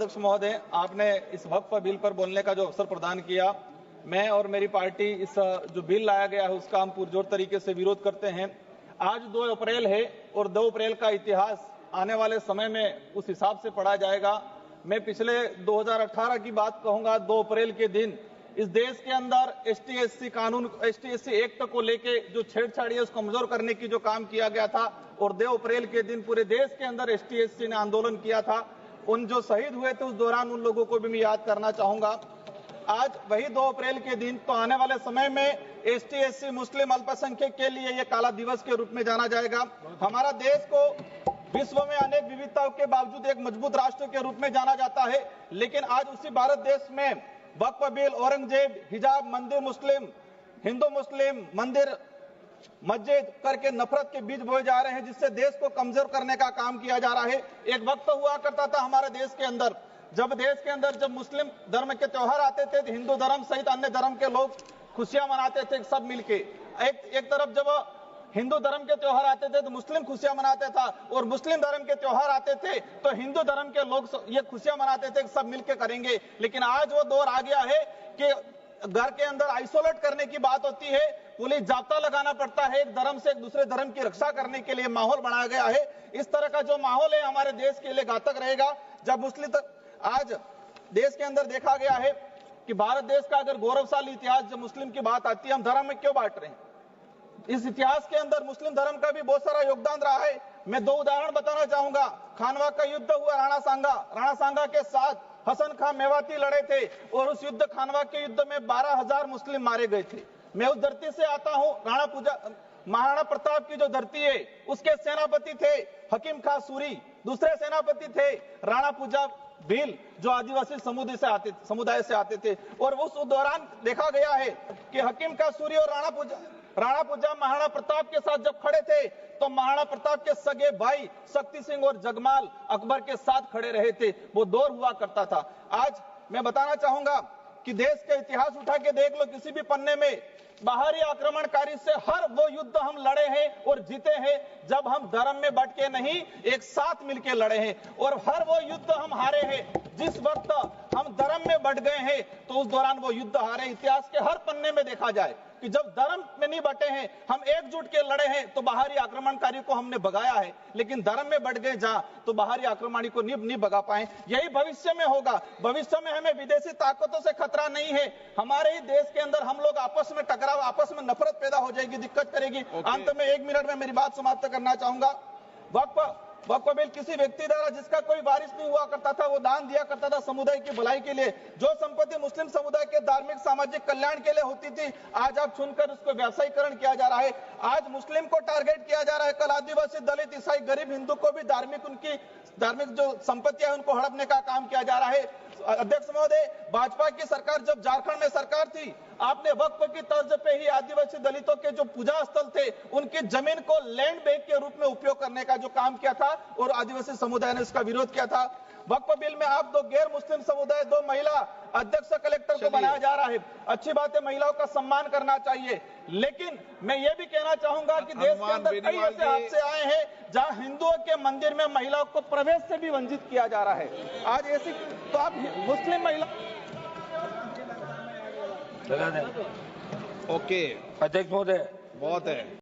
अध्यक्ष महोदय, आपने इस वक्फ बिल पर बोलने का जो अवसर प्रदान किया, मैं और मेरी पार्टी इस जो बिल लाया गया है उसका हम पुरजोर तरीके से विरोध करते हैं। आज 2 अप्रैल है और 2 अप्रैल का इतिहास आने वाले समय में उस हिसाब से पढ़ा जाएगा। मैं पिछले 2018 की बात कहूंगा। 2 अप्रैल के दिन इस देश के अंदर एसटी-एससी कानून, एसटी-एससी एक्ट को लेके जो छेड़छाड़ी है उसको कमजोर करने की जो काम किया गया था, और 2 अप्रैल के दिन पूरे देश के अंदर एसटी-एससी ने आंदोलन किया था। उन जो शहीद हुए थे उस दौरान उन लोगों को भी मैं याद करना चाहूंगा। आज वही 2 अप्रैल के दिन, तो आने वाले समय में एसटी-एससी मुस्लिम अल्पसंख्यक के लिए ये काला दिवस के रूप में जाना जाएगा। हमारा देश को विश्व में अनेक विविधताओं के बावजूद एक मजबूत राष्ट्र के रूप में जाना जाता है, लेकिन आज उसी भारत देश में वक्फ बिल, औरंगजेब, हिजाब, मंदिर मुस्लिम, हिंदू मुस्लिम, मंदिर मस्जिद करके नफरत के बीज बोए जा रहे हैं, जिससे देश को कमजोर करने का काम किया जा रहा है। एक वक्त हुआ करता था हमारे देश के अंदर, जब मुस्लिम धर्म के त्योहार आते थे तो हिंदू धर्म सहित अन्य धर्म के लोग खुशियां मनाते थे सब मिलके। एक तरफ जब हिंदू धर्म के त्योहार आते थे तो मुस्लिम खुशियां मनाते था, और मुस्लिम धर्म के त्योहार आते थे तो हिंदू धर्म के लोग ये खुशियां मनाते थे सब मिलके करेंगे। लेकिन आज वो दौर आ गया है कि घर के अंदर आइसोलेट करने की बात होती है, पुलिस जाब्ता लगाना पड़ता है, एक धर्म से एक दूसरे धर्म की रक्षा करने के लिए माहौल बनाया गया है। इस तरह का जो माहौल है हमारे देश के लिए घातक रहेगा। जब आज देश के अंदर देखा गया है कि भारत देश का अगर गौरवशाली इतिहास, जब मुस्लिम की बात आती है, हम धर्म में क्यों बांट रहे हैं? इस इतिहास के अंदर मुस्लिम धर्म का भी बहुत सारा योगदान रहा है। मैं 2 उदाहरण बताना चाहूंगा। खानवा का युद्ध हुआ राणा सांगा के साथ हसन खां मेवाती लड़े थे, और उस युद्ध, खानवा के युद्ध में 12,000 मुस्लिम मारे गए थे। मैं उस धरती से आता हूं। महाराणा प्रताप की जो धरती है उसके सेनापति थे हकीम खां सूरी, दूसरे सेनापति थे राणा पूजा भील, जो आदिवासी समुदाय से आते थे। और उस दौरान देखा गया है कि हकीम खां सूरी और राणा पूजा महाराणा प्रताप के साथ जब खड़े थे तो महाराणा प्रताप के सगे भाई शक्ति सिंह और जगमाल अकबर के साथ खड़े रहे थे। वो दौर हुआ करता था। आज मैं बताना चाहूंगा कि देश का इतिहास उठा के देख लो, किसी भी पन्ने में बाहरी आक्रमणकारी से हर वो युद्ध हम लड़े हैं और जीते हैं जब हम धर्म में बट के नहीं, एक साथ मिलकर लड़े हैं। और हर वो युद्ध हम हारे हैं जिस वक्त हम धर्म में बट गए हैं, तो उस दौरान वो युद्ध हारे। इतिहास के हर पन्ने में देखा जाए कि जब धर्म में नहीं बटे हैं, हम एकजुट के लड़े हैं, तो बाहरी आक्रमणकारी को हमने भगाया है। लेकिन धर्म में बट गए जहां, तो बाहरी आक्रमणी को नहीं भगा पाए। यही भविष्य में होगा। भविष्य में हमें विदेशी ताकतों से खतरा नहीं है। हमारे ही देश के अंदर हम लोग आपस में टकराव, आपस में नफरत पैदा हो जाएगी, दिक्कत करेगी। अंत में 1 मिनट में मेरी बात समाप्त करना चाहूंगा। वक्फ बिल किसी व्यक्ति द्वारा जिसका कोई वारिस नहीं हुआ करता था, वो दान दिया करता था समुदाय की भलाई के लिए। जो संपत्ति मुस्लिम समुदाय के धार्मिक सामाजिक कल्याण के लिए होती थी, आज आप सुनकर उसको व्यावसायीकरण किया जा रहा है। आज मुस्लिम को टारगेट किया जा रहा है, कल आदिवासी, दलित, ईसाई, गरीब हिंदू को भी उनकी धार्मिक जो संपत्तियां है उनको हड़पने का काम किया जा रहा है। अध्यक्ष महोदय, भाजपा की सरकार जब झारखंड में सरकार थी, आपने वक्फ की तर्ज पे ही आदिवासी दलितों के जो पूजा स्थल थे उनकी जमीन को लैंड बैंक के रूप में उपयोग करने का जो काम किया था, और आदिवासी समुदाय ने इसका विरोध किया था। वक्फ बिल में आप 2 गैर मुस्लिम समुदाय, 2 महिला अध्यक्ष कलेक्टर को बनाया जा रहा है। अच्छी बात है, महिलाओं का सम्मान करना चाहिए। लेकिन मैं ये भी कहना चाहूंगा कि देश के अंदर कई ऐसे हादसे आए हैं जहां हिंदुओं के मंदिर में महिलाओं को प्रवेश से भी वंचित किया जा रहा है। आज ऐसी, तो आप मुस्लिम महिला ओके अध्यक्ष महोदय, बहुत है।